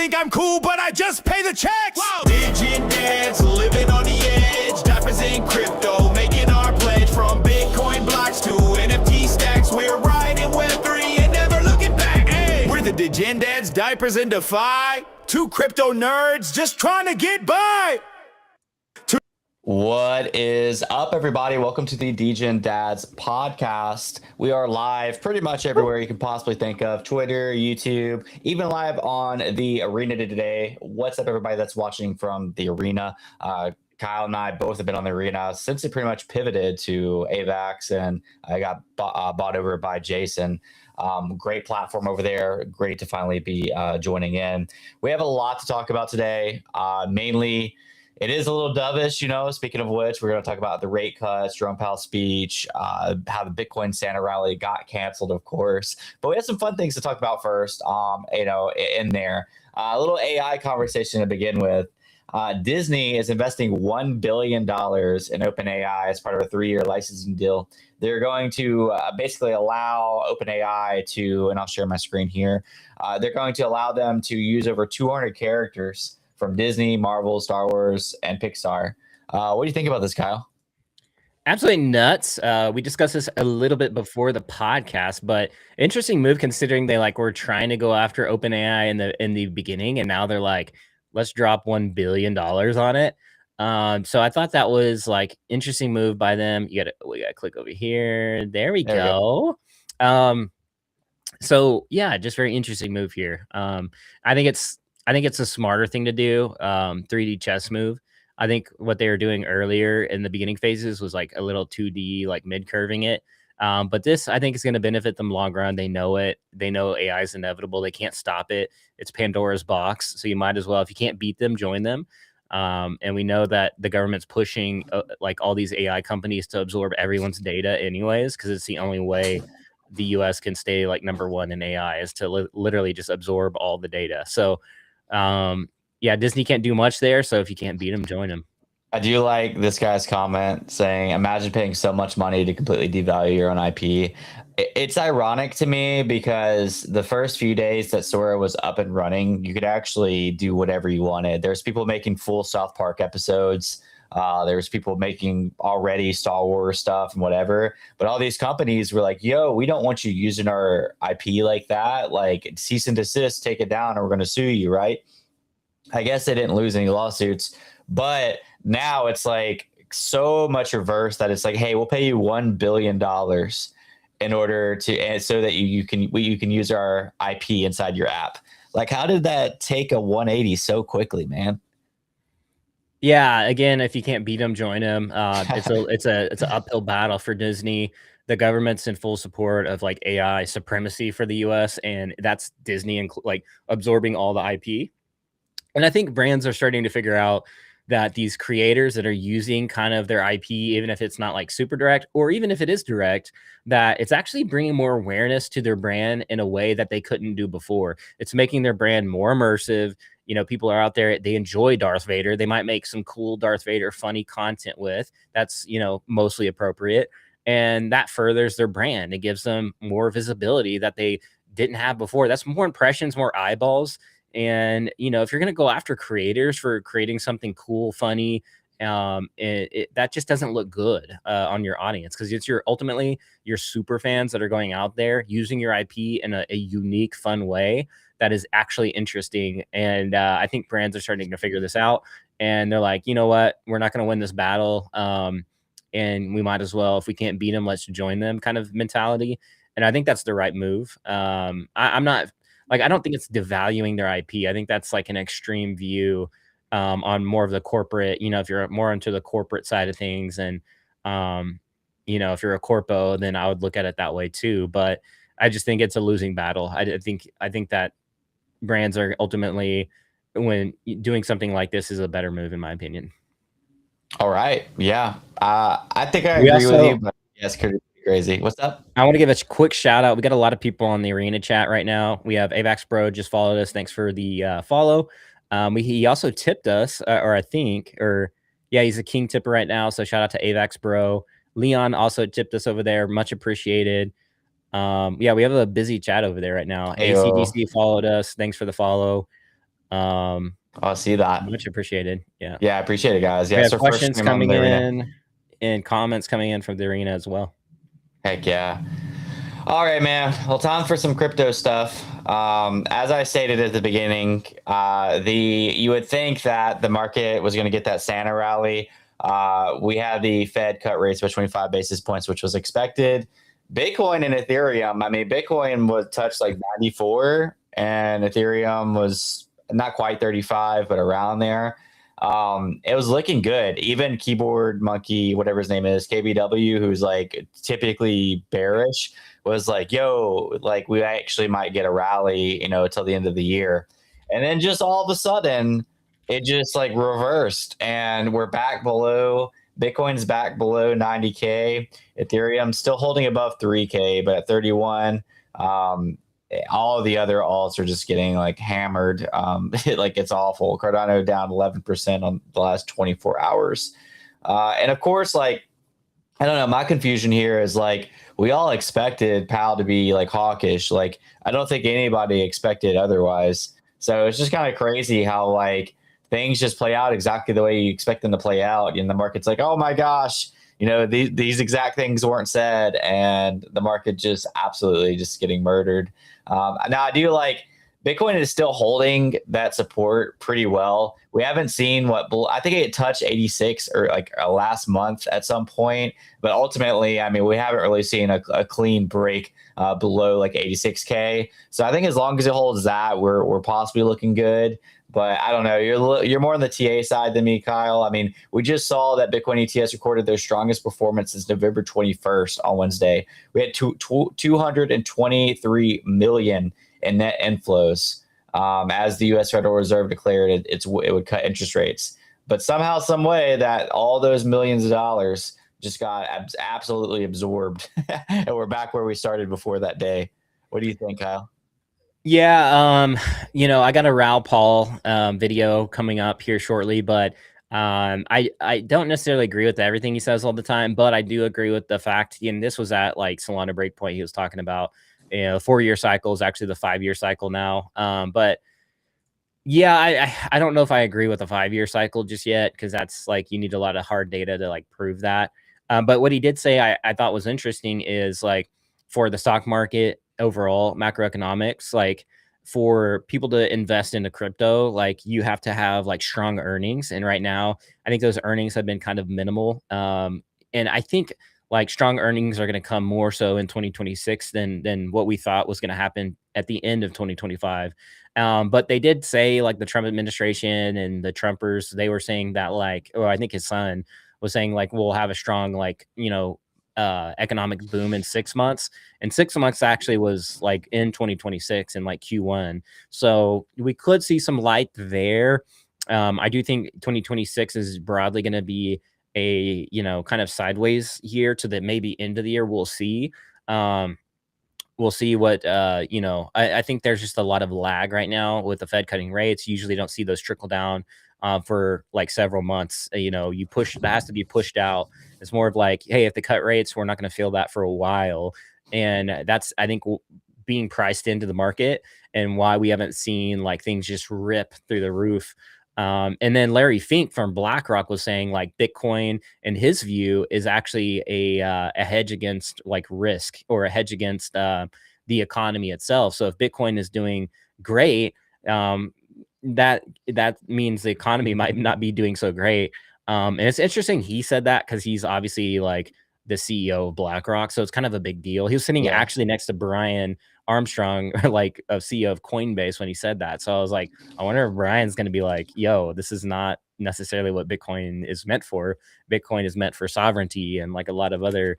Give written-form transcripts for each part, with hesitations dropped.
think I'm cool, but I just pay the checks. Whoa. Degen Dads, living on the edge. Diapers in crypto, making our pledge. From Bitcoin blocks to NFT stacks, we're riding Web3 and never looking back. Hey. We're the Degen Dads, diapers in DeFi. Two crypto nerds just trying to get by. What is up, everybody? Welcome to the Degen Dads podcast. We are live pretty much everywhere you can possibly think of. Twitter, YouTube, even live on the arena today. What's up, everybody that's watching from the arena? Kyle and I both have been on the arena since it pretty much pivoted to AVAX, and I got bought over by Jason. Great platform over there. Great to finally be joining in. We have a lot to talk about today. Mainly, it is a little dovish, you know. Speaking of which, we're going to talk about the rate cuts, Jerome Powell's speech, how the Bitcoin Santa rally got canceled, of course. But we have some fun things to talk about first, in there. A little AI conversation to begin with. Disney is investing $1 billion in OpenAI as part of a 3-year licensing deal. They're going to basically allow OpenAI to, and I'll share my screen here, they're going to allow them to use over 200 characters from Disney, Marvel, Star Wars, and Pixar. What do you think about this, Kyle? Absolutely nuts. We discussed this a little bit before the podcast, but interesting move considering they were trying to go after OpenAI in the beginning, and now they're like, let's drop $1 billion on it. So I thought that was interesting move by them. We gotta click over here. There we go. So yeah, just very interesting move here. I think it's a smarter thing to do. 3D chess move. I think what they were doing earlier in the beginning phases was a little 2D, mid curving it. But this, I think, is going to benefit them long run. They know it. They know AI is inevitable. They can't stop it. It's Pandora's box. So you might as well, if you can't beat them, join them. And we know that the government's pushing all these AI companies to absorb everyone's data anyways, because it's the only way the US can stay number one in AI is to literally just absorb all the data. So yeah, Disney can't do much there. So if you can't beat them, join them. I do like this guy's comment saying, imagine paying so much money to completely devalue your own IP. It's ironic to me because the first few days that Sora was up and running, you could actually do whatever you wanted. There's people making full South Park episodes. There's people making already Star Wars stuff and whatever. But all these companies were like, yo, we don't want you using our IP like that. Cease and desist, take it down, or we're going to sue you, right? I guess they didn't lose any lawsuits. But now it's so much reverse that it's hey, we'll pay you $1 billion in order to, so that you can use our IP inside your app. How did that take a 180 so quickly, man? Yeah, again, if you can't beat them, join them. It's an uphill battle for Disney. The government's in full support of AI supremacy for the US, and that's Disney and absorbing all the IP. And I think brands are starting to figure out that these creators that are using kind of their IP, even if it's not super direct, or even if it is direct, that it's actually bringing more awareness to their brand in a way that they couldn't do before. It's making their brand more immersive. You know, people are out there, they enjoy Darth Vader. They might make some cool Darth Vader funny content with that's, mostly appropriate. And that furthers their brand. It gives them more visibility that they didn't have before. That's more impressions, more eyeballs. And, if you're going to go after creators for creating something cool, funny, that just doesn't look good on your audience, because it's ultimately your super fans that are going out there using your IP in a unique, fun way that is actually interesting. And I think brands are starting to figure this out. And they're like, you know what? We're not going to win this battle. And we might as well, if we can't beat them, let's join them kind of mentality. And I think that's the right move. I'm not... I don't think it's devaluing their IP. I think that's an extreme view on more of the corporate, if you're more into the corporate side of things. And, if you're a corpo, then I would look at it that way too. But I just think it's a losing battle. I think that brands are ultimately, when doing something like this, is a better move, in my opinion. All right. Yeah. I think I agree with you, but yes, crazy. What's up? I want to give a quick shout out. We got a lot of people on the arena chat right now. We have Avax Bro just followed us. Thanks for the follow. He also tipped us, yeah, he's a king tipper right now. So shout out to Avax Bro. Leon also tipped us over there. Much appreciated. Yeah, we have a busy chat over there right now. Ayo. ACDC followed us. Thanks for the follow. I'll see that. Much appreciated. Yeah. Yeah, I appreciate it, guys. We Yeah, have so first questions stream on coming the arena. in and comments coming in from the arena as well. Heck yeah. All right, man. Well, time for some crypto stuff. As I stated at the beginning, you would think that the market was going to get that Santa rally. We had the Fed cut rates by 25 basis points, which was expected. Bitcoin and Ethereum. I mean, Bitcoin was touched like 94, and Ethereum was not quite 35, but around there. It was looking good. Even Keyboard Monkey, whatever his name is, KBW, who's like typically bearish, was like, yo, like we actually might get a rally, till the end of the year. And then just all of a sudden, it just like reversed and we're back below. Bitcoin's back below 90K. Ethereum still holding above 3K, but at 31. All of the other alts are just getting like hammered. Like it's awful. Cardano down 11% on the last 24 hours. And of course, like, I don't know. My confusion here is like we all expected Powell to be like hawkish. Like I don't think anybody expected otherwise. So it's just kind of crazy how like things just play out exactly the way you expect them to play out. And the market's like, oh my gosh, these exact things weren't said, and the market just absolutely just getting murdered. Now I do like Bitcoin is still holding that support pretty well. We haven't seen I think it touched 86 or like last month at some point, but ultimately, I mean, we haven't really seen a clean break below like 86K. So I think as long as it holds that, we're possibly looking good. But I don't know. You're more on the TA side than me, Kyle. I mean, we just saw that Bitcoin ETS recorded their strongest performance since November 21st on Wednesday. We had 223 million in net inflows as the U.S. Federal Reserve declared it would cut interest rates. But somehow, some way, that all those millions of dollars just got absolutely absorbed, and we're back where we started before that day. What do you think, Kyle? Yeah, I got a Raoul Paul video coming up here shortly, but I don't necessarily agree with everything he says all the time, but I do agree with the fact, and this was at like Solana Breakpoint, he was talking about, 4-year cycle is actually the 5-year cycle now. But yeah, I don't know if I agree with the 5-year cycle just yet, because that's like you need a lot of hard data to like prove that. But what he did say I thought was interesting is like for the stock market overall, macroeconomics, like for people to invest into crypto, like you have to have like strong earnings. And right now, I think those earnings have been kind of minimal. And I think like strong earnings are going to come more so in 2026 than what we thought was going to happen at the end of 2025. But they did say like the Trump administration and the Trumpers, they were saying that like, or I think his son was saying like, we'll have a strong, like, economic boom in 6 months, and 6 months actually was like in 2026 and like Q1. So we could see some light there. I do think 2026 is broadly going to be a, kind of sideways year to the maybe end of the year. We'll see. We'll see what, I think there's just a lot of lag right now with the Fed cutting rates. Usually don't see those trickle down for like several months. That has to be pushed out. It's more of like, hey, if they cut rates, we're not going to feel that for a while. And that's, I think, being priced into the market and why we haven't seen like things just rip through the roof. And then Larry Fink from BlackRock was saying like Bitcoin, in his view, is actually a hedge against like risk, or a hedge against the economy itself. So if Bitcoin is doing great, that means the economy might not be doing so great. And it's interesting he said that because he's obviously like the CEO of BlackRock, so it's kind of a big deal. He was sitting actually next to Brian Armstrong, like a CEO of Coinbase, when he said that. So I was like, I wonder if Brian's going to be like, yo, this is not necessarily what Bitcoin is meant for. Bitcoin is meant for sovereignty and like a lot of other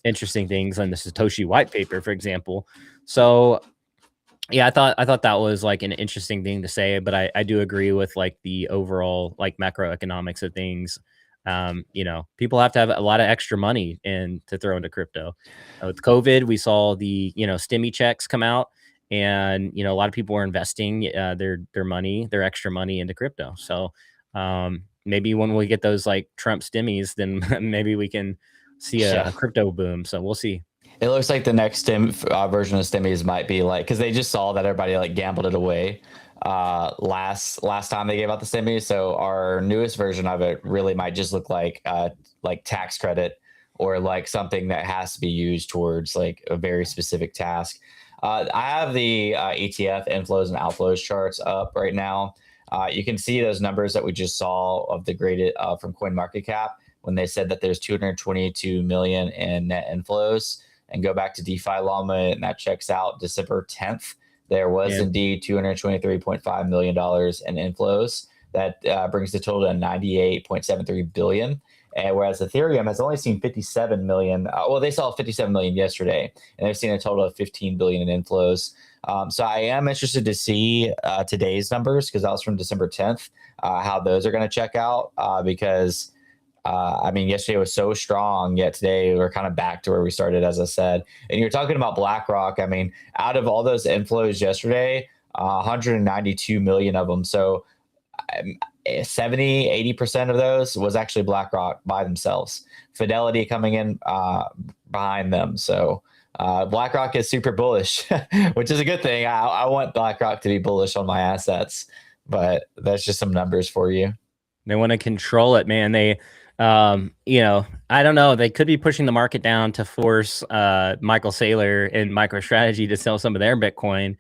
interesting things on the Satoshi white paper, for example. So yeah, I thought that was like an interesting thing to say, but I do agree with like the overall like macroeconomics of things. People have to have a lot of extra money to throw into crypto. With COVID, we saw the stimmy checks come out, and a lot of people were investing their money, their extra money into crypto. So maybe when we get those like Trump stimmies, then maybe we can see a crypto boom. So we'll see. It looks like the next version of stimmies might be like, because they just saw that everybody like gambled it away. last time they gave out the stimmy. So our newest version of it really might just look like tax credit or like something that has to be used towards like a very specific task. I have the ETF inflows and outflows charts up right now. You can see those numbers that we just saw of the graded from CoinMarketCap when they said that there's 222 million in net inflows, and go back to DeFi Llama, and that checks out December 10th. There was indeed $223.5 million in inflows. That brings the total to 98.73 billion. And whereas Ethereum has only seen 57 million, well, they saw 57 million yesterday, and they've seen a total of 15 billion in inflows. So I am interested to see today's numbers, because that was from December 10th, how those are going to check out, because I mean, yesterday was so strong, yet today we're kind of back to where we started, as I said. And you're talking about BlackRock. I mean, out of all those inflows yesterday, 192 million of them. So 70-80% of those was actually BlackRock by themselves. Fidelity coming in behind them. So BlackRock is super bullish, which is a good thing. I want BlackRock to be bullish on my assets, but that's just some numbers for you. They want to control it, man. They, you know, I don't know. They could be pushing the market down to force Michael Saylor and MicroStrategy to sell some of their Bitcoin,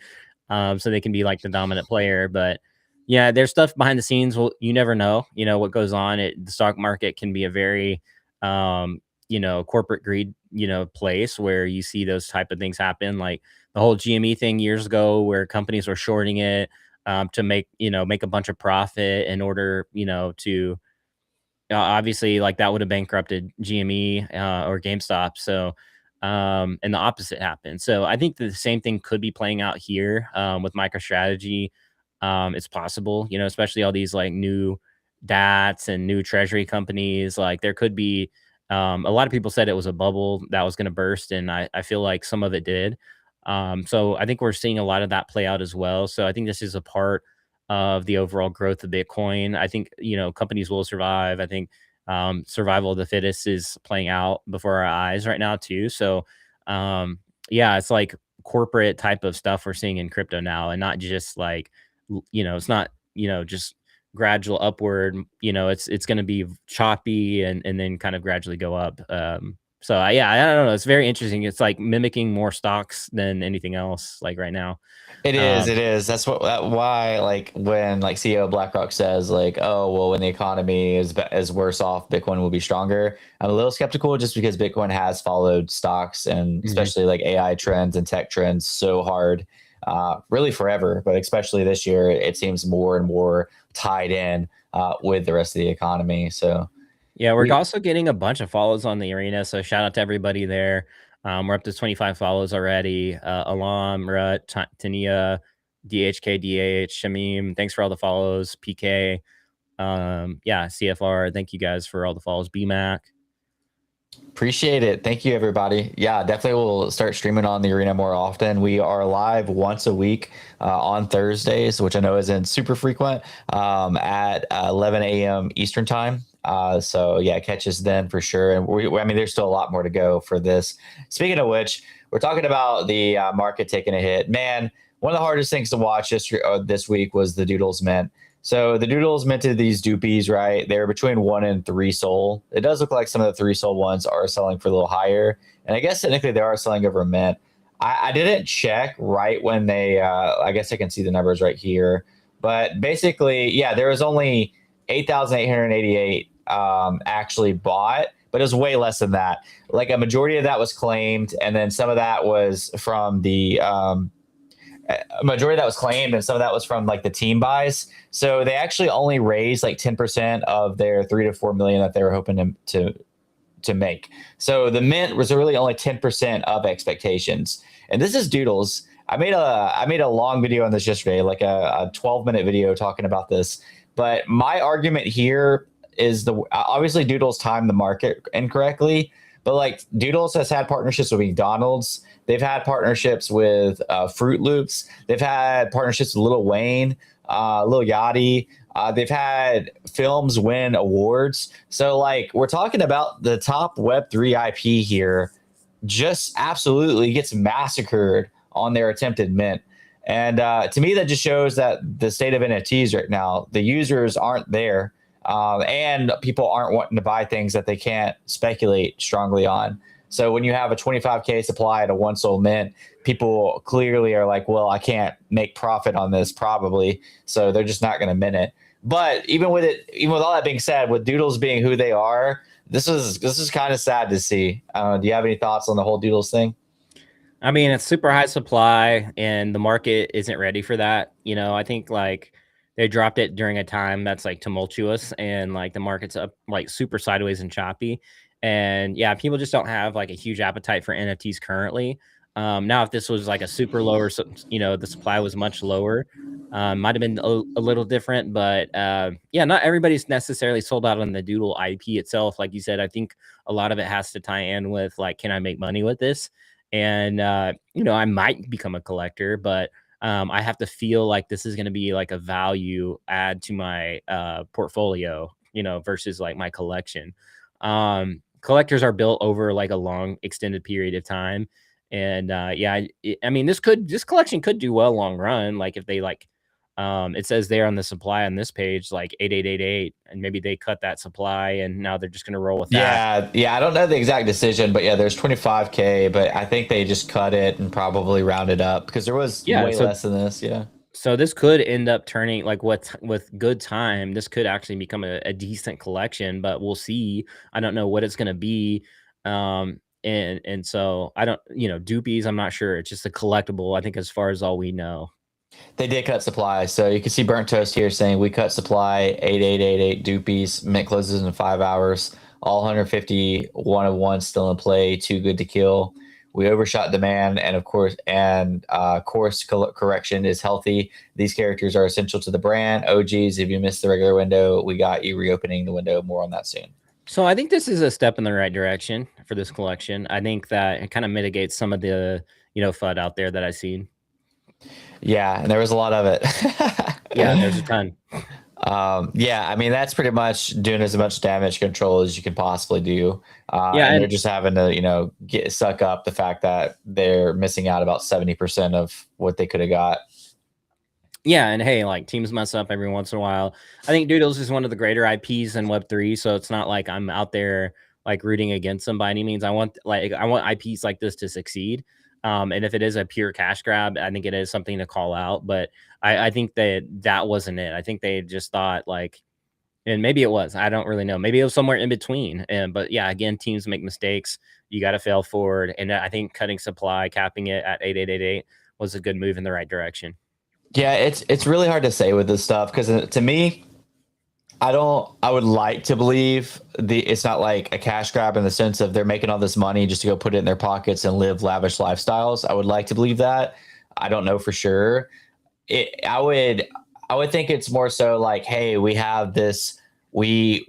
so they can be like the dominant player. But yeah, there's stuff behind the scenes. Well, you never know, you know, what goes on. The stock market can be a very, you know, corporate greed, you know, place where you see those type of things happen. Like the whole GME thing years ago, where companies were shorting it to make a bunch of profit in order, you know, to obviously, like, that would have bankrupted GME or GameStop. So, and the opposite happened. So I think the same thing could be playing out here with MicroStrategy. It's possible, you know, especially all these like new DATs and new treasury companies. Like there could be a lot of people said it was a bubble that was going to burst, and I feel like some of it did. So I think we're seeing a lot of that play out as well. So I think this is a part of the overall growth of Bitcoin. I think, you know, companies will survive. I think survival of the fittest is playing out before our eyes right now too. So yeah, it's like corporate type of stuff we're seeing in crypto now, and not just like, you know, it's not, you know, just gradual upward, you know, it's going to be choppy and then kind of gradually go up. So yeah, I don't know. It's very interesting. It's like mimicking more stocks than anything else, like right now. It is. That's why, like, when like CEO of BlackRock says like, oh, well, when the economy is worse off, Bitcoin will be stronger. I'm a little skeptical, just because Bitcoin has followed stocks and especially like AI trends and tech trends so hard, really forever. But especially this year, it seems more and more tied in with the rest of the economy. So yeah, we're also getting a bunch of follows on the arena. So shout out to everybody there. We're up to 25 follows already. Alam, Rut, Tania, DHK, DH, Shamim. Thanks for all the follows. PK. Yeah, CFR. Thank you guys for all the follows. BMAC. Appreciate it. Thank you, everybody. Yeah, definitely we'll start streaming on the arena more often. We are live once a week on Thursdays, which I know isn't super frequent, at 11 a.m. Eastern time. So yeah, catch us then for sure. And I mean, there's still a lot more to go for this. Speaking of which, we're talking about the market taking a hit. Man, one of the hardest things to watch this week was the Doodles mint. So the Doodles minted these doopies, right? They're between 1 and 3 sol. It does look like some of the 3 sol ones are selling for a little higher. And I guess technically they are selling over mint. I didn't check right when they, I guess I can see the numbers right here. But basically, yeah, there was only 8,888 actually bought, but it was way less than that. Like a majority of that was claimed, and then some of that was from the a majority of that was claimed, and some of that was from like the team buys. So they actually only raised like 10% of their 3 to 4 million that they were hoping to make. So the mint was really only 10% of expectations. And this is Doodles. I made a long video on this yesterday, like a 12-minute video talking about this. But my argument here is obviously Doodles timed the market incorrectly, but like Doodles has had partnerships with McDonald's. They've had partnerships with Fruit Loops. They've had partnerships with Lil Wayne, Lil Yachty. They've had films win awards. So like we're talking about the top Web3 IP here just absolutely gets massacred on their attempted mint. And to me, that just shows that the state of NFTs right now, the users aren't there, and people aren't wanting to buy things that they can't speculate strongly on. So when you have a 25K supply at a one sold mint, people clearly are like, well, I can't make profit on this probably. So they're just not going to mint it. But even with all that being said, with Doodles being who they are, this is kind of sad to see. Do you have any thoughts on the whole Doodles thing? I mean, it's super high supply and the market isn't ready for that. You know, I think like they dropped it during a time that's like tumultuous and like the market's up like super sideways and choppy. And yeah, people just don't have like a huge appetite for NFTs currently. Now, if this was like a super lower, you know, the supply was much lower, might have been a little different. But yeah, not everybody's necessarily sold out on the Doodle IP itself. Like you said, I think a lot of it has to tie in with like, can I make money with this? And you know, I might become a collector, but I have to feel like this is going to be like a value add to my portfolio, you know, versus like my collection. Collectors are built over like a long extended period of time. And yeah, I mean, this collection could do well long run. Like if they like, it says there on the supply on this page, like 8888, and maybe they cut that supply and now they're just going to roll with that. Yeah. I don't know the exact decision, but yeah, there's 25K, but I think they just cut it and probably rounded up because there was way less than this. Yeah. So this could end up turning like with good time, this could actually become a decent collection, but we'll see. I don't know what it's going to be. And so I don't, you know, Doopies, I'm not sure. It's just a collectible, I think, as far as all we know. They did cut supply. So you can see Burnt Toast here saying we cut supply 8888 Doopies. Mint closes in 5 hours. All 150 one of one still in play. Too good to kill. We overshot demand, and of course, course correction is healthy. These characters are essential to the brand. OGs, if you missed the regular window, we got you reopening the window. More on that soon. So I think this is a step in the right direction for this collection. I think that it kind of mitigates some of the, you know, FUD out there that I've seen. Yeah, and there was a lot of it. Yeah, there's a ton. Yeah, I mean, that's pretty much doing as much damage control as you can possibly do. Yeah, and they're just having to, you know, suck up the fact that they're missing out about 70% of what they could have got. Yeah, and hey, like teams mess up every once in a while. I think Doodles is one of the greater IPs in Web3, so it's not like I'm out there like rooting against them by any means. I want IPs like this to succeed. And if it is a pure cash grab, I think it is something to call out. But I think that wasn't it. I think they just thought like, and maybe it was, I don't really know. Maybe it was somewhere in between. But yeah, again, teams make mistakes. You got to fail forward. And I think cutting supply, capping it at 8888 was a good move in the right direction. Yeah, it's really hard to say with this stuff because to me, I would like to believe it's not like a cash grab in the sense of they're making all this money just to go put it in their pockets and live lavish lifestyles. I would like to believe that. I don't know for sure. I would think it's more so like, hey, we have this, we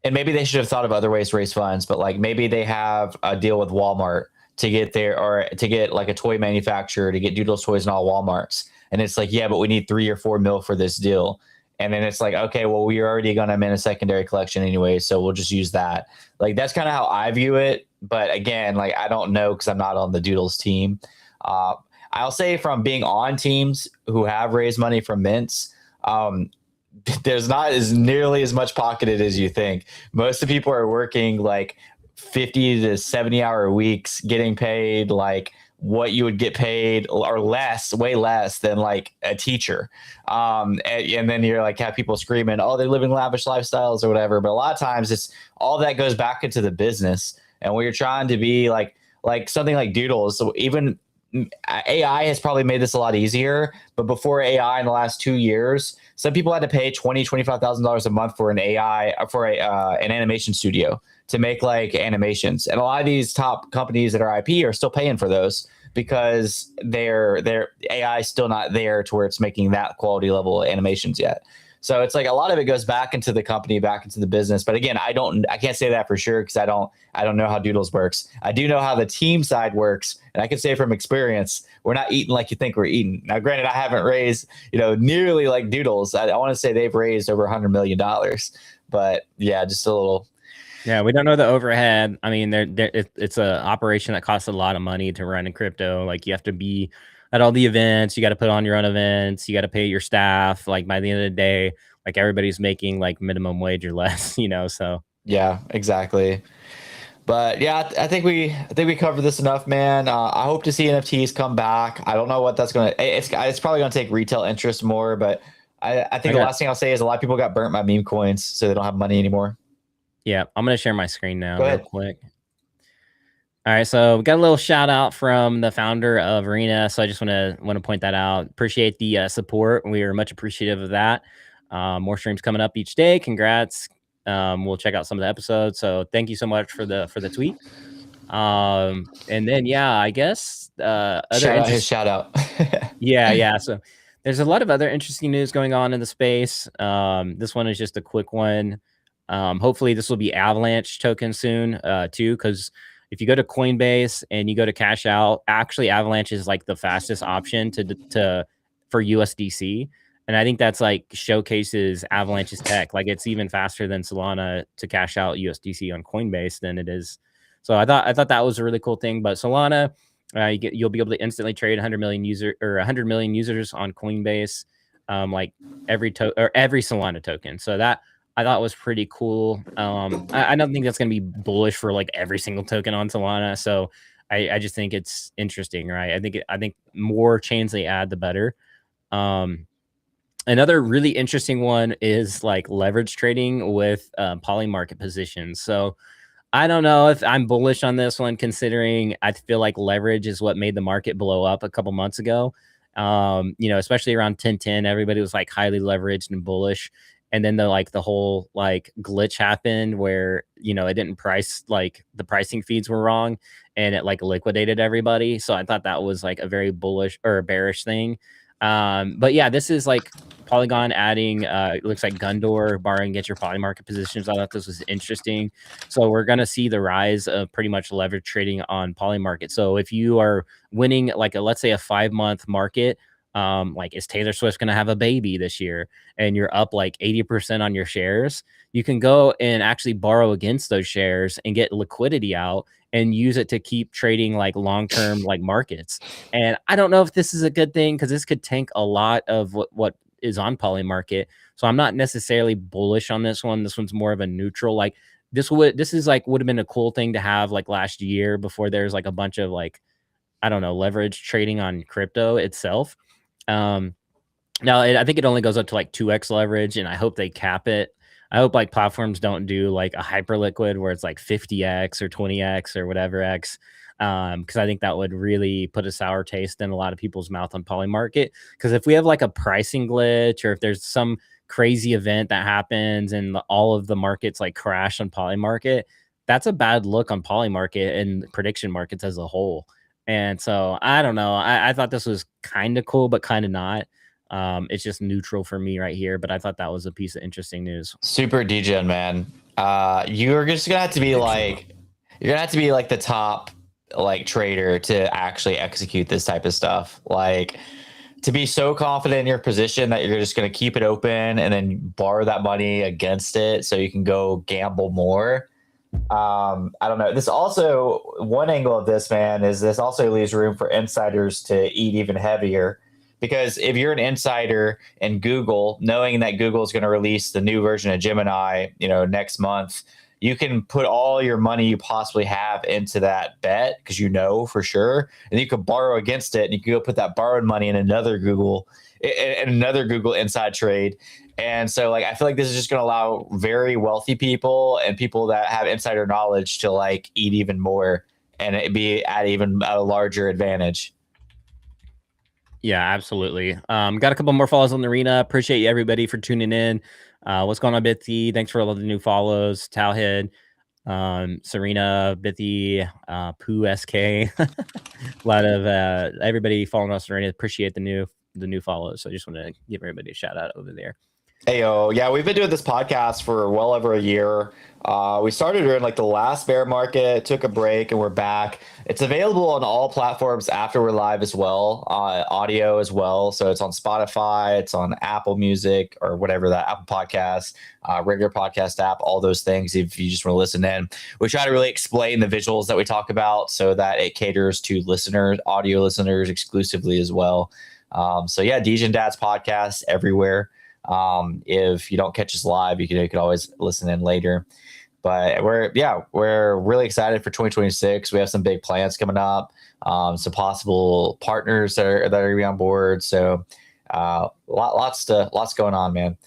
and maybe they should have thought of other ways to raise funds, but like maybe they have a deal with Walmart to get there, or to get like a toy manufacturer to get Doodles toys in all Walmarts. And it's like, yeah, but we need 3 or 4 mil for this deal. And then it's like, okay, well, we're already going to mint a secondary collection anyway, so we'll just use that. Like, that's kind of how I view it. But again, like, I don't know because I'm not on the Doodles team. I'll say from being on teams who have raised money from mints, there's not as nearly as much pocketed as you think. Most of the people are working like 50 to 70 hour weeks, getting paid like what you would get paid or less, way less than like a teacher. And then you're like, have people screaming, oh, they're living lavish lifestyles or whatever. But a lot of times it's all that goes back into the business. And when you're trying to be like something like Doodles, so even AI has probably made this a lot easier, but before AI in the last 2 years, some people had to pay $25,000 a month for an AI for an animation studio to make like animations. And a lot of these top companies that are IP are still paying for those because their AI is still not there to where it's making that quality level animations yet. So it's like a lot of it goes back into the company, back into the business. But again, I can't say that for sure because I don't know how Doodles works. I do know how the team side works, and I can say from experience, we're not eating like you think we're eating. Now, granted, I haven't raised nearly like Doodles. I want to say they've raised over $100 million, but yeah, just a little. Yeah, we don't know the overhead. I mean, it's an operation that costs a lot of money to run in crypto. Like you have to be at all the events. You got to put on your own events. You got to pay your staff. Like by the end of the day, like everybody's making like minimum wage or less, you know? So Yeah, exactly. But yeah, I think we covered this enough, man. I hope to see NFTs come back. I don't know what that's gonna. It's probably gonna take retail interest more, but I think I the got, last thing I'll say is a lot of people got burnt by meme coins, so they don't have money anymore. yeah, I'm going to share my screen now Go real ahead. quick. All right, so we got a little shout out from the founder of Arena. So I just want to point that out. Appreciate the support. We are much appreciative of that. More streams coming up each day. Congrats. We'll check out some of the episodes. So thank you so much for the tweet. And then yeah, I guess other Shout out his interest. shout out. Yeah. So there's a lot of other interesting news going on in the space. This one is just a quick one. Hopefully this will be Avalanche token soon, too, because if you go to Coinbase and you go to cash out, actually Avalanche is like the fastest option to for USDC. And I think that's like showcases Avalanche's tech. Like it's even faster than Solana to cash out USDC on Coinbase than it is. So I thought that was a really cool thing. But Solana, you'll be able to instantly trade 100 million users on Coinbase, like every Solana token. So that I thought was pretty cool. I don't think that's going to be bullish for like every single token on Solana. So I just think it's interesting, right? I think more chains they add, the better. Another really interesting one is like leverage trading with poly market positions. So I don't know if I'm bullish on this one, considering I feel like leverage is what made the market blow up a couple months ago. Especially around 1010, everybody was like highly leveraged and bullish. And then the whole like glitch happened where, it didn't price, like the pricing feeds were wrong and it like liquidated everybody. So I thought that was like a very bullish or bearish thing. But yeah, this is like Polygon adding, it looks like Gundor borrowing against your poly market positions. I thought this was interesting. So we're going to see the rise of pretty much leverage trading on poly market. So if you are winning like let's say a 5-month market, like is Taylor Swift going to have a baby this year and you're up like 80% on your shares, you can go and actually borrow against those shares and get liquidity out and use it to keep trading like long-term like markets. And I don't know if this is a good thing because this could tank a lot of what is on poly market. So I'm not necessarily bullish on this one. This one's more of a neutral. Like this would have been a cool thing to have like last year before there's like a bunch of like, I don't know, leverage trading on crypto itself. Now I think it only goes up to like 2x leverage, and I hope they cap it. I hope like platforms don't do like a hyper liquid where it's like 50x or 20x or whatever x. Because I think that would really put a sour taste in a lot of people's mouth on poly market. Because if we have like a pricing glitch or if there's some crazy event that happens and all of the markets like crash on poly market, that's a bad look on poly market and prediction markets as a whole. And so I don't know. I thought this was kind of cool, but kind of not. It's just neutral for me right here, but I thought that was a piece of interesting news. Super degen, man. You're just gonna have to be like the top like trader to actually execute this type of stuff. Like to be so confident in your position that you're just gonna keep it open and then borrow that money against it so you can go gamble more. I don't know. This also, one angle of this, man, is this also leaves room for insiders to eat even heavier. Because if you're an insider in Google, knowing that Google is going to release the new version of Gemini, next month, you can put all your money you possibly have into that bet because for sure, and you could borrow against it, and you can go put that borrowed money in another Google inside trade. And so, like, I feel like this is just going to allow very wealthy people and people that have insider knowledge to like eat even more and it be at even a larger advantage. Yeah, absolutely. Got a couple more follows on the arena. Appreciate you everybody for tuning in. What's going on, Bithy? Thanks for all the new follows. Towhead, Serena, Bithy, Pooh SK. A lot of everybody following us on the arena. Appreciate the new follows. So I just want to give everybody a shout out over there. Ayo, yeah, we've been doing this podcast for well over a year. We started during like the last bear market, took a break, and we're back. It's available on all platforms after we're live as well, audio as well. So it's on Spotify, it's on Apple Music or whatever that Apple Podcast, regular podcast app, all those things. If you just want to listen in, we try to really explain the visuals that we talk about so that it caters to listeners, audio listeners exclusively as well. So yeah, Degen Dads podcast everywhere. If you don't catch us live, you can always listen in later. But we're really excited for 2026. We have some big plans coming up, some possible partners that are going to be on board. So lots going on, man.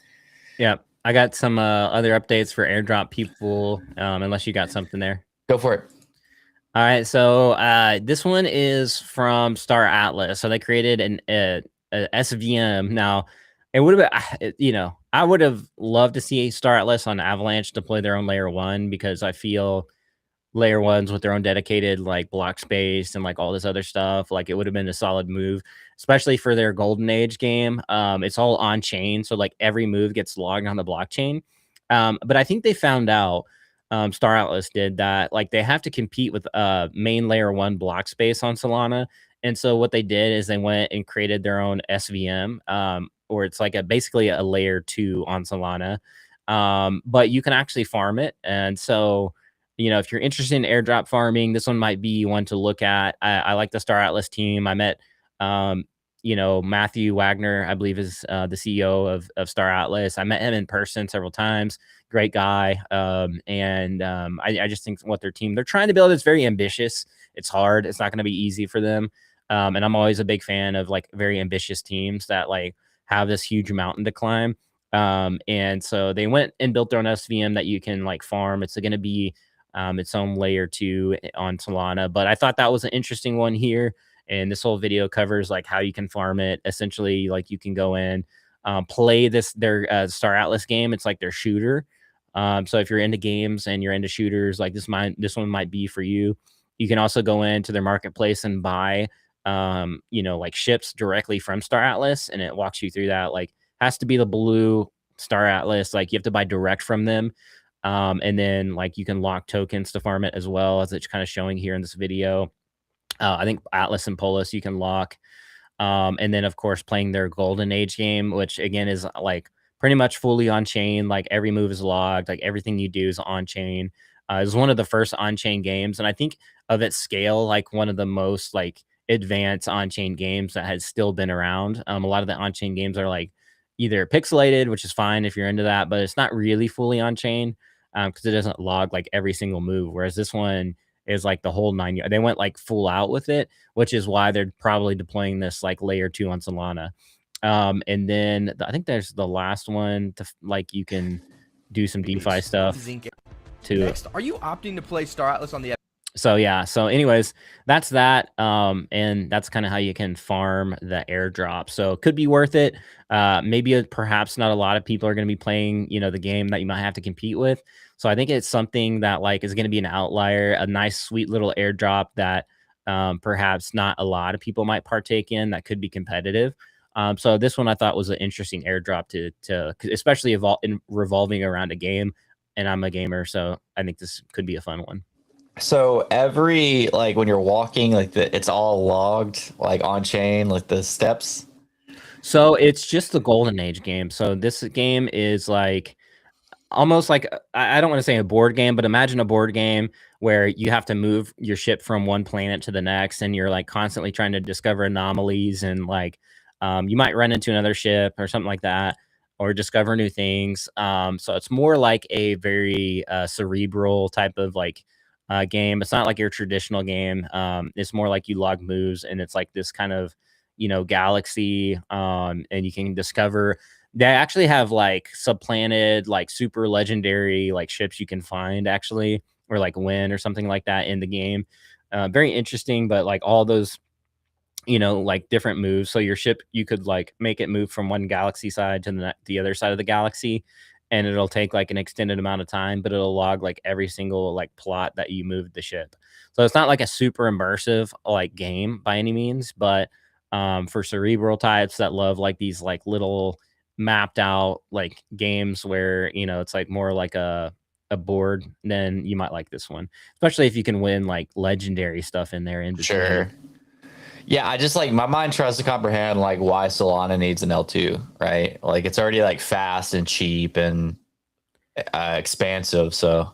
Yeah, I got some other updates for airdrop people. Unless you got something there. Go for it. All right, so this one is from Star Atlas. So they created a SVM. Now, it would have been, I would have loved to see Star Atlas on Avalanche deploy their own layer one, because I feel layer ones with their own dedicated like block space and like all this other stuff, like it would have been a solid move, especially for their golden age game. It's all on chain, so like every move gets logged on the blockchain. But I think they found out, Star Atlas did, that like they have to compete with main layer one block space on Solana. And so what they did is they went and created their own SVM, or it's like basically a layer two on Solana. But you can actually farm it. And so, if you're interested in airdrop farming, this one might be one to look at. I like the Star Atlas team. I met, Matthew Wagner, I believe is the CEO of Star Atlas. I met him in person several times. Great guy. I just think what they're trying to build is very ambitious. It's hard. It's not going to be easy for them. And I'm always a big fan of like very ambitious teams that like have this huge mountain to climb. And so they went and built their own SVM that you can like farm. It's going to be its own layer two on Solana. But I thought that was an interesting one here. And this whole video covers like how you can farm it. Essentially, like you can go in, play their Star Atlas game. It's like their shooter. So if you're into games and you're into shooters, like this one might be for you. You can also go into their marketplace and buy, like ships directly from Star Atlas, and it walks you through that. Like has to be the blue Star Atlas. Like you have to buy direct from them. And then like you can lock tokens to farm it as well, as it's kind of showing here in this video. I think Atlas and Polis you can lock. And then of course playing their golden age game, which again is like pretty much fully on chain. Like every move is logged, like everything you do is on chain. It's one of the first on chain games, and I think of its scale, like one of the most like advanced on chain games that has still been around. A lot of the on chain games are like either pixelated, which is fine if you're into that, but it's not really fully on chain because it doesn't log like every single move. Whereas this one is like the whole nine. They went like full out with it, which is why they're probably deploying this like layer two on Solana. And then I think there's the last one to like you can do some DeFi stuff too. Next, are you opting to play Star Atlas on the? So yeah. So anyways, that's that. And that's kind of how you can farm the airdrop. So it could be worth it. Maybe perhaps not a lot of people are going to be playing, the game that you might have to compete with. So I think it's something that like is going to be an outlier, a nice, sweet little airdrop that perhaps not a lot of people might partake in that could be competitive. So this one I thought was an interesting airdrop to especially revolving around a game. And I'm a gamer, so I think this could be a fun one. So every like when you're walking, like it's all logged, like on chain, like the steps. So it's just the golden age game. So this game is like almost like, I don't want to say a board game, but imagine a board game where you have to move your ship from one planet to the next, and you're like constantly trying to discover anomalies, and like you might run into another ship or something like that, or discover new things. So it's more like a very cerebral type of like game. It's not like your traditional game. It's more like you log moves, and it's like this kind of galaxy, and you can discover. They actually have like subplanet, like super legendary like ships you can find actually, or like win or something like that in the game. Very interesting, but like all those like different moves. So your ship, you could like make it move from one galaxy side to the other side of the galaxy, and it'll take like an extended amount of time, but it'll log like every single like plot that you moved the ship. So it's not like a super immersive like game by any means, but for cerebral types that love like these like little mapped out like games where, you know, it's like more like a board, then you might like this one, especially if you can win like legendary stuff in there in between. Sure. Yeah, I just like my mind tries to comprehend like why Solana needs an L2, right? Like it's already like fast and cheap and expansive. So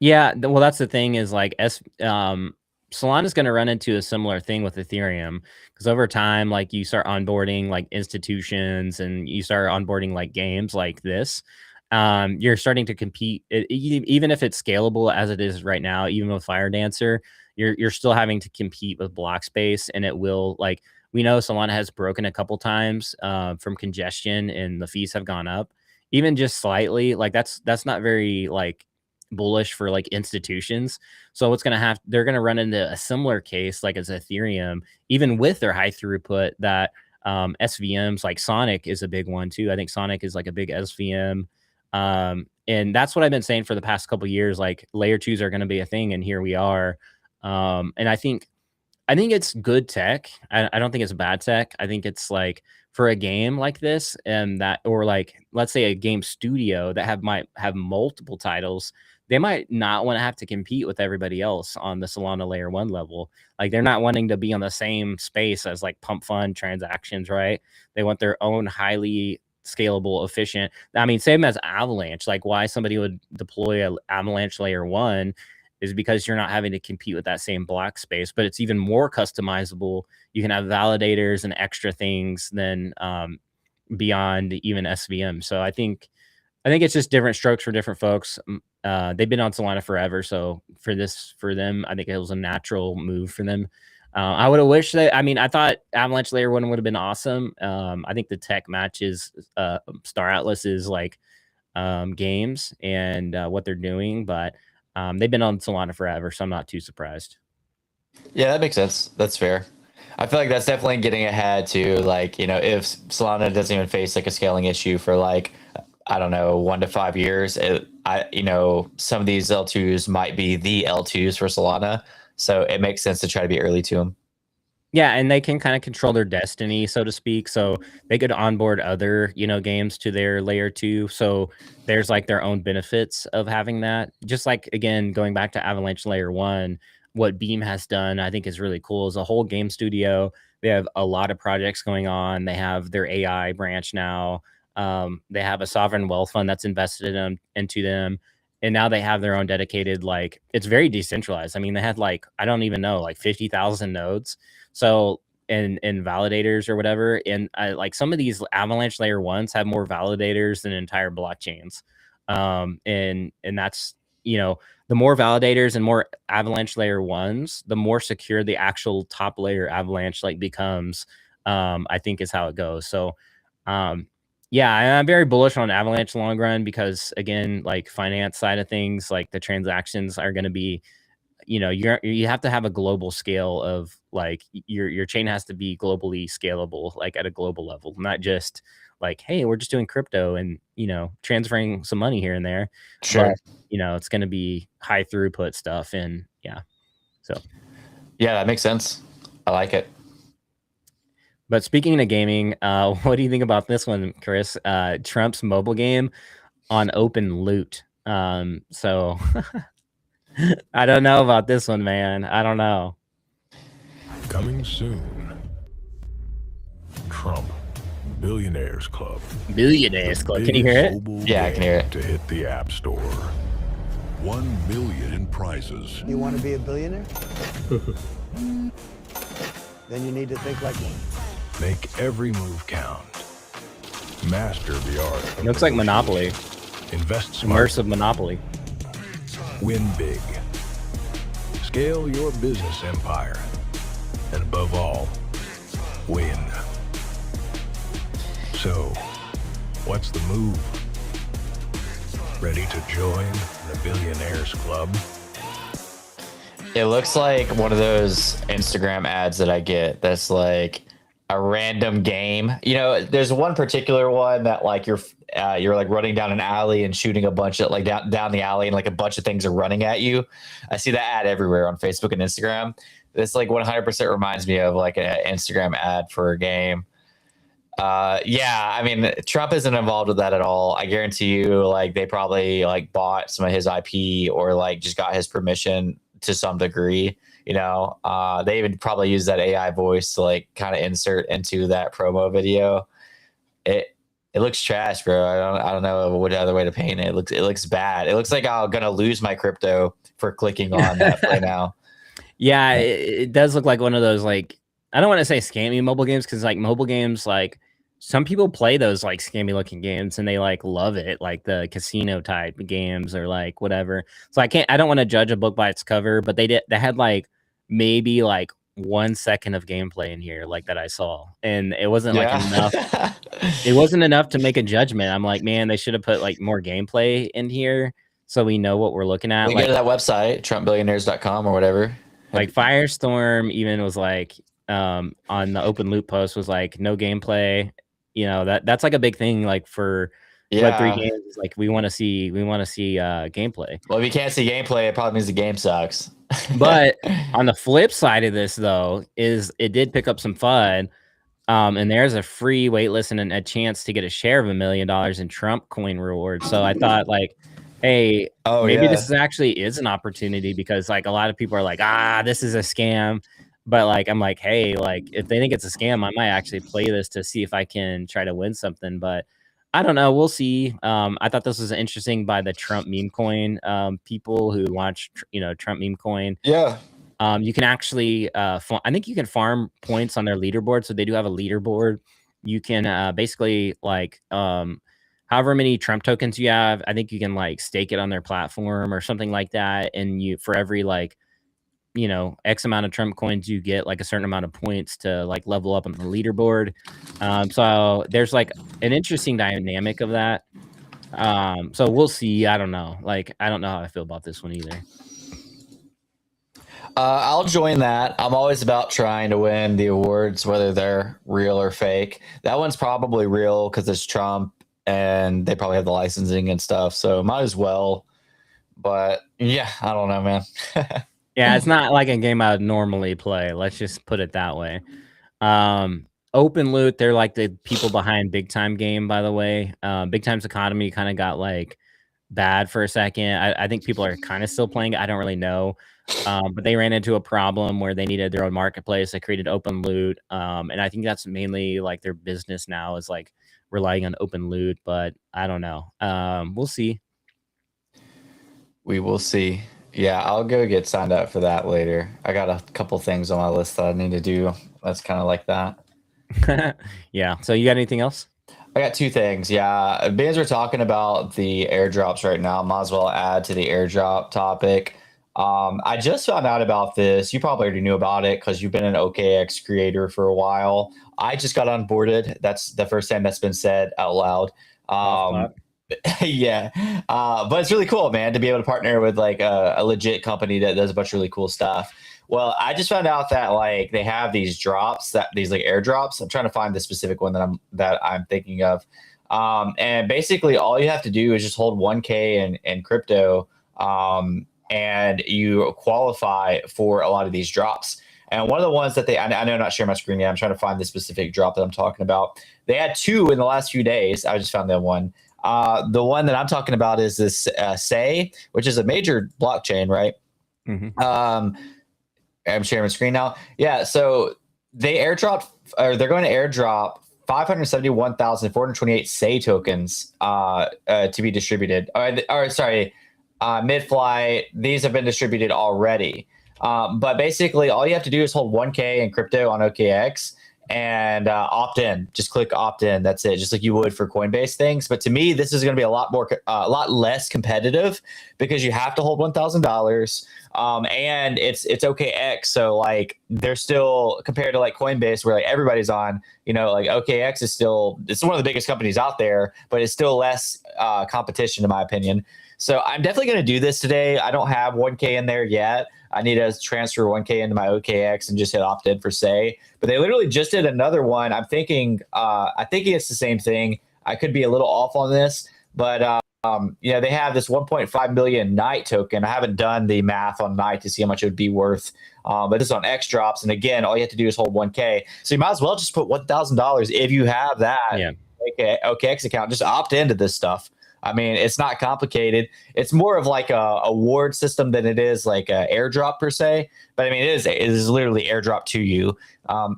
Yeah, well, that's the thing is like Solana's going to run into a similar thing with Ethereum because over time, like you start onboarding like institutions and you start onboarding like games like this. You're starting to compete, even if it's scalable as it is right now, even with Fire Dancer, you're still having to compete with block space, and it will like we know Solana has broken a couple times from congestion, and the fees have gone up, even just slightly. Like that's not very like bullish for like institutions. So what's going to have they're going to run into a similar case like as Ethereum, even with their high throughput that SVMs like Sonic is a big one too. I think Sonic is like a big SVM. And that's what I've been saying for the past couple of years. Like layer twos are going to be a thing, and here we are. And I think it's good tech. I don't think it's bad tech. I think it's like for a game like this and that, or like let's say a game studio that might have multiple titles, they might not want to have to compete with everybody else on the Solana layer one level. Like they're not wanting to be on the same space as like pump fund transactions, right? They want their own highly scalable, efficient. I mean, same as Avalanche. Like why somebody would deploy a Avalanche layer one is because you're not having to compete with that same block space, but it's even more customizable. You can have validators and extra things than beyond even SVM. So I think it's just different strokes for different folks. They've been on Solana forever, so for them, I think it was a natural move for them. I would have wished that. I mean, I thought Avalanche Layer 1 would have been awesome. I think the tech matches Star Atlas's like games and what they're doing, but they've been on Solana forever, so I'm not too surprised. yeah, that makes sense. That's fair. I feel like that's definitely getting ahead to like, you know, if Solana doesn't even face like a scaling issue for like, I don't know, 1 to 5 years, you know, some of these L2s might be the L2s for Solana. So it makes sense to try to be early to them. Yeah, and they can kind of control their destiny, so to speak. So they could onboard other, you know, games to their layer 2. So there's like their own benefits of having that. Just like again, going back to Avalanche layer 1, what Beam has done, I think is really cool is a whole game studio. They have a lot of projects going on. They have their AI branch now. They have a sovereign wealth fund that's invested into them. And now they have their own dedicated, like, it's very decentralized. I mean, they had like, I don't even know, like 50,000 nodes. So, and validators or whatever. And like some of these Avalanche layer ones have more validators than entire blockchains. And that's, you know, the more validators and more Avalanche layer ones, the more secure the actual top layer Avalanche like becomes, I think is how it goes. So, yeah, I'm very bullish on Avalanche long run because again, like finance side of things, like the transactions are going to be, you know, you have to have a global scale of like your chain has to be globally scalable, like at a global level, not just like, hey, we're just doing crypto and, you know, transferring some money here and there. Sure. But, you know, it's going to be high throughput stuff. And yeah, so. Yeah, that makes sense. I like it. But speaking of gaming, what do you think about this one, Chris? Trump's mobile game on open loot. So I don't know about this one, man. I don't know. Coming soon. Trump Billionaires Club. Billionaires Club. Can you hear it? Yeah, I can hear it. To hit the App Store. 1 billion in prizes. You want to be a billionaire? Then you need to think like one. Make every move count. Master the art of Looks like Monopoly. Invest smart. Immersive Monopoly. Win big. Scale your business empire. And above all, win. So, what's the move? Ready to join the Billionaires Club? It looks like one of those Instagram ads that I get that's like a random game. You know, there's one particular one that like you're like running down an alley and shooting a bunch of like down the alley and like a bunch of things are running at you. I see that ad everywhere on Facebook and Instagram. This like 100% reminds me of like an Instagram ad for a game. Yeah, I mean, Trump isn't involved with that at all. I guarantee you, like, they probably like bought some of his IP or like just got his permission to some degree. They even probably use that AI voice to like kind of insert into that promo video. It looks trash, bro. I don't know what other way to paint it. It looks bad. It looks like I'm gonna lose my crypto for clicking on that right now. Yeah, it does look like one of those, like, I don't want to say scammy mobile games, because like mobile games, like some people play those like scammy looking games and they like love it, like the casino type games or like whatever. So I don't want to judge a book by its cover, but they had like maybe like 1 second of gameplay in here like that I saw, and it wasn't like enough. It wasn't enough to make a judgment. I'm like, man, they should have put like more gameplay in here so we know what we're looking at. We like, go to that website, TrumpBillionaires.com or whatever. Like Firestorm even was like, on the open loop post was like no gameplay. That's like a big thing, like for Web3 games, is like we want to see gameplay. Well, if you can't see gameplay, it probably means the game sucks. But on the flip side of this, though, is it did pick up some fun. And there's a free waitlist and a chance to get a share of $1 million in Trump coin rewards. So I thought, like, hey, maybe this is an opportunity, because like a lot of people are like, this is a scam. But like, I'm like, hey, like if they think it's a scam, I might actually play this to see if I can try to win something. But I don't know. We'll see. I thought this was interesting by the Trump meme coin people who watch, Trump meme coin. Yeah. You can actually, I think you can farm points on their leaderboard. So they do have a leaderboard. You can basically like, however many Trump tokens you have, I think you can like stake it on their platform or something like that. And for every like, X amount of Trump coins, you get like a certain amount of points to like level up on the leaderboard. So there's like an interesting dynamic of that. So we'll see. I don't know. Like, I don't know how I feel about this one either. I'll join that. I'm always about trying to win the awards, whether they're real or fake. That one's probably real because it's Trump and they probably have the licensing and stuff. So might as well. But yeah, I don't know, man. Yeah, it's not like a game I would normally play. Let's just put it that way. Open Loot, they're like the people behind Big Time Game, by the way. Big Time's economy kind of got like bad for a second. I think people are kind of still playing it. I don't really know. But they ran into a problem where they needed their own marketplace. They created Open Loot. And I think that's mainly like their business now is like relying on Open Loot, but I don't know. We'll see. We will see. Yeah, I'll go get signed up for that later. I got a couple things on my list that I need to do. That's kind of like that. Yeah. So you got anything else? I got two things. Yeah. Being we're talking about the airdrops right now, might as well add to the airdrop topic. I just found out about this. You probably already knew about it because you've been an OKX creator for a while. I just got onboarded. That's the first time that's been said out loud. Yeah. But it's really cool, man, to be able to partner with like a legit company that does a bunch of really cool stuff. Well, I just found out that like they have these drops, these like airdrops. I'm trying to find the specific one that I'm thinking of. And basically all you have to do is just hold 1K in crypto. And you qualify for a lot of these drops. And one of the ones that I know I'm not sharing my screen yet. I'm trying to find the specific drop that I'm talking about. They had two in the last few days. I just found that one. The one that I'm talking about is this Say, which is a major blockchain, right? Mm-hmm. I'm sharing my screen now. Yeah, so they airdropped, or they're going to airdrop 571,428 Say tokens to be distributed. Mid-flight, these have been distributed already. But basically, all you have to do is hold 1K in crypto on OKX and opt in. Just click opt in. That's it. Just like you would for Coinbase things. But to me, this is going to be a lot less competitive because you have to hold $1,000. And it's OKX. So like they're still compared to like Coinbase where like everybody's on, like OKX is still, it's one of the biggest companies out there, but it's still less competition in my opinion. So I'm definitely going to do this today. I don't have 1K in there yet. I need to transfer 1K into my OKX and just hit opt in for Say. But they literally just did another one. I'm thinking it's the same thing. I could be a little off on this, but they have this 1.5 million night token. I haven't done the math on night to see how much it would be worth, but this is on X drops. And again, all you have to do is hold 1K. So you might as well just put $1,000 if you have that OKX account. Just opt into this stuff. I mean, it's not complicated. It's more of like a award system than it is like a airdrop per se. But I mean, it is literally airdrop to you.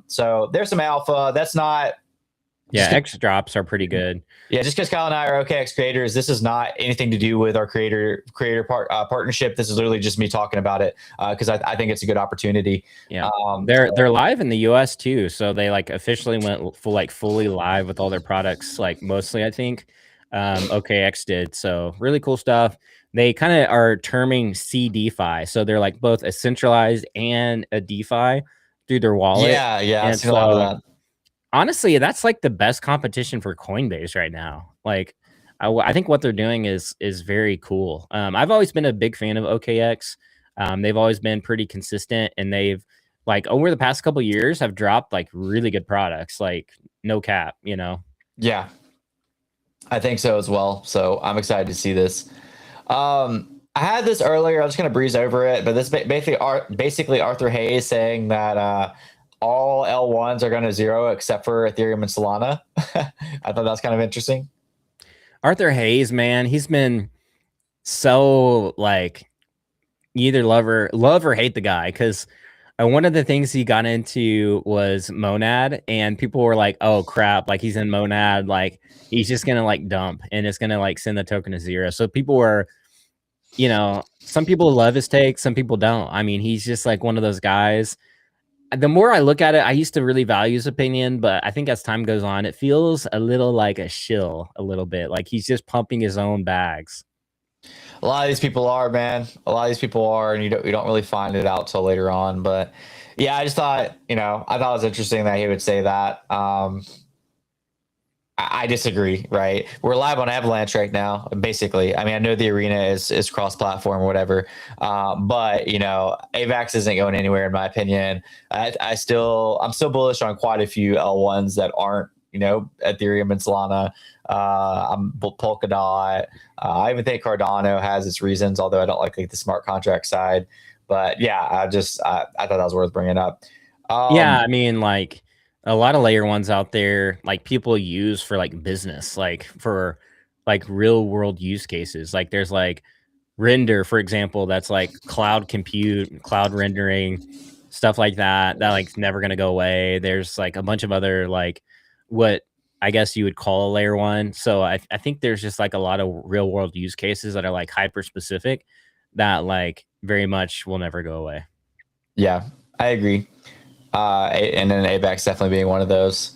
So there's some alpha. That's not. Yeah, X drops are pretty good. Yeah, just because Kyle and I are OKX creators, this is not anything to do with our creator partnership. This is literally just me talking about it because I think it's a good opportunity. Yeah, they're live in the US too, so they like officially went fully live with all their products. Like mostly, I think OKX did. So really cool stuff. They kind of are terming CDeFi, so they're like both a centralized and a DeFi through their wallet. Yeah, and I've seen a lot of that. Honestly, that's like the best competition for Coinbase right now. Like, I think what they're doing is very cool. I've always been a big fan of OKX. They've always been pretty consistent, and they've like over the past couple years have dropped like really good products, like no cap, Yeah, I think so as well. So I'm excited to see this. I had this earlier. I'm just gonna breeze over it, but this basically Arthur Hayes saying that all L1s are going to zero except for Ethereum and Solana. I thought that was kind of interesting. Arthur Hayes, man, he's been so like you either love or hate the guy, because one of the things he got into was Monad, and people were like, oh crap, like he's in Monad, like he's just gonna like dump and it's gonna like send the token to zero. So people were, some people love his take, some people don't. I mean, he's just like one of those guys. The more I look at it, I used to really value his opinion, but I think as time goes on, it feels a little like a shill, a little bit like he's just pumping his own bags. A lot of these people are, man. A lot of these people are, and you don't really find it out till later on. But yeah, I just thought, I thought it was interesting that he would say that. I disagree, right? We're live on Avalanche right now, basically. I mean, I know the arena is cross-platform or whatever, but AVAX isn't going anywhere in my opinion. I'm still bullish on quite a few L1s that aren't, Ethereum and Solana. I'm Polkadot. I even think Cardano has its reasons, although I don't like the smart contract side. But yeah, I thought that was worth bringing up. Yeah, I mean, like a lot of layer ones out there, like people use for like business, like for like real world use cases. Like there's like Render, for example, that's like cloud compute, cloud rendering, stuff like that like never going to go away. There's like a bunch of other like what I guess you would call a layer one. So I think there's just like a lot of real world use cases that are like hyper specific that like very much will never go away. Yeah, I agree. And then AVAX definitely being one of those.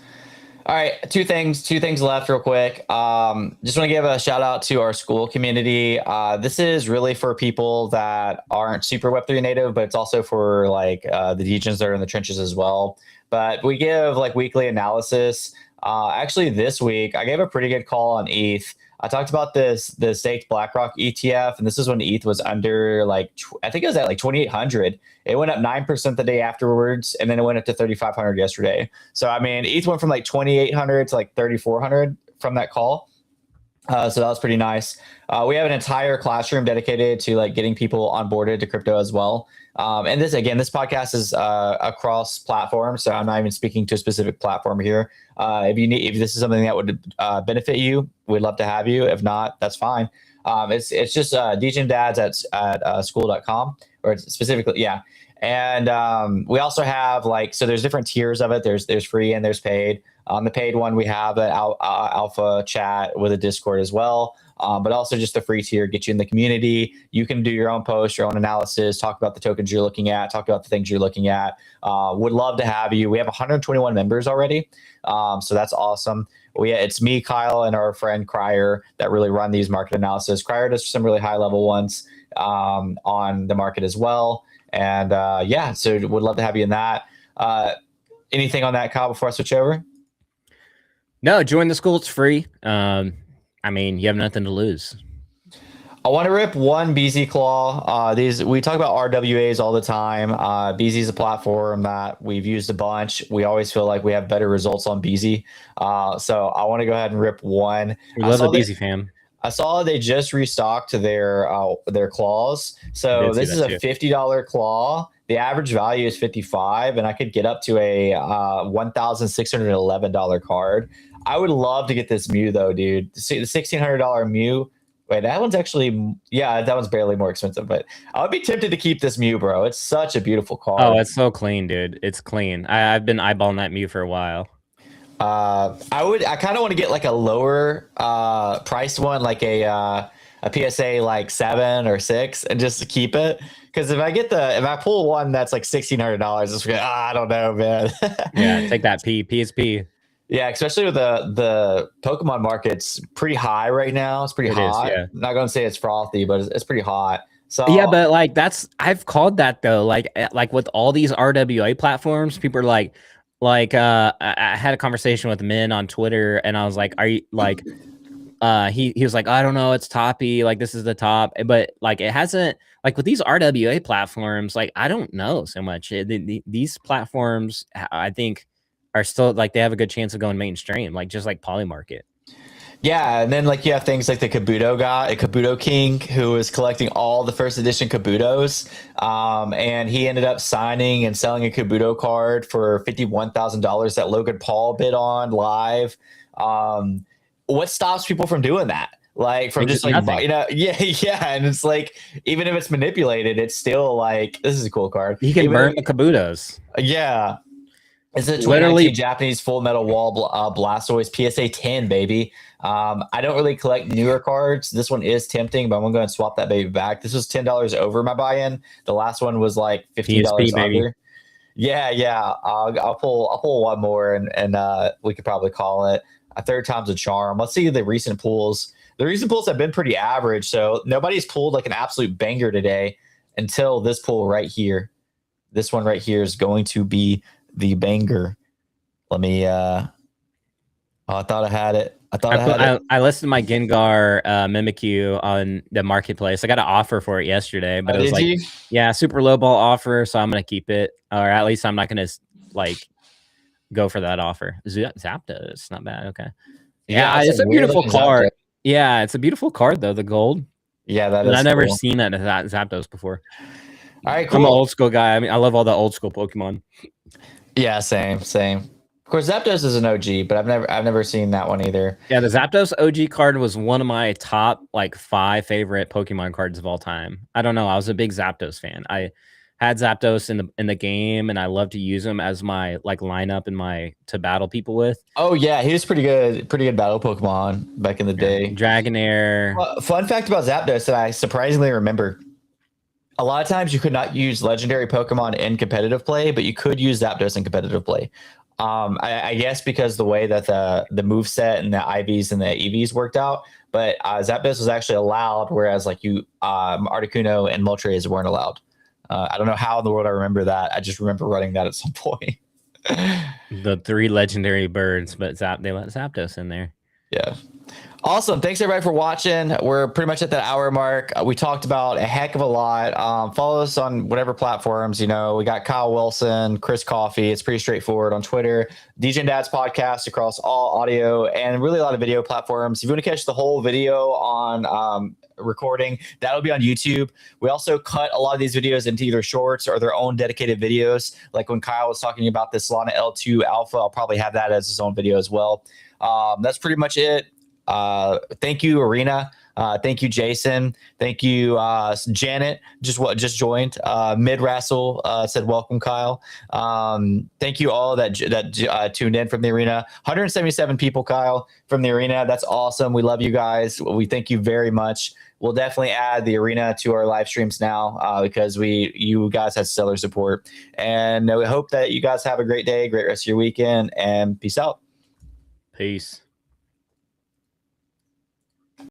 All right, two things left real quick. Just want to give a shout out to our school community. This is really for people that aren't super Web3 native, but it's also for like the degens that are in the trenches as well. But we give like weekly analysis. Actually, this week I gave a pretty good call on ETH. I talked about the staked BlackRock ETF, and this is when ETH was under like I think it was at like 2,800. It went up 9% the day afterwards, and then it went up to 3,500 yesterday. So I mean, ETH went from like 2,800 to like 3,400 from that call. So that was pretty nice. We have an entire classroom dedicated to like getting people onboarded to crypto as well. And this podcast is across platforms, so I'm not even speaking to a specific platform here. If this is something that would benefit you, we'd love to have you. If not, that's fine. It's just Degen Dads at school.com, or specifically, yeah. And we also have so there's different tiers of it. There's free and there's paid. On the paid one, we have an alpha chat with a Discord as well. But also just the free tier gets you in the community. You can do your own posts, your own analysis, talk about the tokens you're looking at, talk about the things you're looking at. Would love to have you. We have 121 members already. So that's awesome. It's me, Kyle, and our friend Crier that really run these market analysis. Crier does some really high level ones on the market as well. And so would love to have you in that. Anything on that, Kyle, before I switch over? No, join the school. It's free. I mean, you have nothing to lose. I want to rip one BZ Claw. We talk about RWAs all the time. BZ is a platform that we've used a bunch. We always feel like we have better results on BZ. So I want to go ahead and rip one. We love the BZ fam. I saw they just restocked their claws. I So did see this is that a too. $50 claw. The average value is 55, and I could get up to a $1,611 card. I would love to get this Mew though, dude. See the $1,600 Mew. Wait, that one's actually, yeah, that one's barely more expensive, but I would be tempted to keep this Mew, bro. It's such a beautiful card. Oh, it's so clean, dude. It's clean. I've been eyeballing that Mew for a while. I kind of want to get like a lower priced one, like a PSA like 7 or 6, and just to keep it. Because if I pull one that's like $1,600, it's I don't know, man. Yeah, take that PSP. Yeah, especially with the Pokemon market's pretty high right now. It's pretty hot. Yeah. I'm not gonna say it's frothy, but it's pretty hot. So Yeah, but like I've called that though. Like with all these RWA platforms, people are I had a conversation with Min on Twitter, and I was like, "Are you like?" He was like, "I don't know, it's toppy. Like this is the top," but like it hasn't. Like with these RWA platforms, like I don't know so much. These platforms, I think, are still like they have a good chance of going mainstream, like just like Polymarket. yeah, and then like you have things like the Kabuto guy, a Kabuto King, who is collecting all the first edition Kabutos, and he ended up signing and selling a Kabuto card for $51,000 that Logan Paul bid on live. What stops people from doing that? Like from just like nothing. yeah, and it's like even if it's manipulated, it's still like this is a cool card. You can Even burn if- the Kabutos. yeah. It's a 2019 Literally- Japanese Full Metal Wall Blastoise PSA 10, baby. I don't really collect newer cards. This one is tempting, but I'm gonna go and swap that baby back. This was $10 over my buy-in. The last one was like $15 PSP, baby. under. Yeah. I'll pull one more, and we could probably call it a third time's a charm. Let's see the recent pulls. The recent pulls have been pretty average, so nobody's pulled like an absolute banger today until this pull right here. This one right here is going to be the banger. Let me I thought I had it. I listed my Gengar Mimikyu on the marketplace. I got an offer for it yesterday, but it was did like, you? yeah, super low ball offer. So I'm gonna keep it, or at least I'm not gonna like go for that offer. Zapdos, not bad. Okay, yeah, it's a beautiful card. Zapdos. Yeah, it's a beautiful card though. The gold. Yeah, that is. I've never cool. seen that Zapdos before. All right, I'm cool. an old school guy. I mean, I love all the old school Pokemon. Yeah, same. Of course, Zapdos is an OG, but I've never seen that one either. Yeah, the Zapdos OG card was one of my top like 5 favorite Pokemon cards of all time. I don't know. I was a big Zapdos fan. I had Zapdos in the game, and I love to use him as my like lineup to battle people with. Oh yeah, he was pretty good battle Pokemon back in the day. Dragonair. Fun fact about Zapdos that I surprisingly remember: a lot of times you could not use legendary Pokemon in competitive play, but you could use Zapdos in competitive play. I guess because the way that the move set and the IVs and the EVs worked out, but Zapdos was actually allowed, whereas like Articuno and Moltres weren't allowed. I don't know how in the world I remember that. I just remember running that at some point. The 3 legendary birds, but they let Zapdos in there. Yeah. Awesome. Thanks everybody for watching. We're pretty much at that hour mark. We talked about a heck of a lot. Follow us on whatever platforms. We got Kyle Wilson, Chris Coffey. It's pretty straightforward on Twitter. Degen Dads podcast across all audio and really a lot of video platforms. If you want to catch the whole video on recording, that'll be on YouTube. We also cut a lot of these videos into either shorts or their own dedicated videos. Like when Kyle was talking about the Solana L2 Alpha, I'll probably have that as his own video as well. That's pretty much it. Thank you, Arena. Thank you, Jason. Thank you, Janet. Just joined. Mid Rassel said welcome, Kyle. Thank you all that tuned in from the arena. 177 people, Kyle, from the arena. That's awesome. We love you guys. We thank you very much. We'll definitely add the arena to our live streams now because you guys have stellar support, and we hope that you guys have a great day, great rest of your weekend, and peace out. Peace.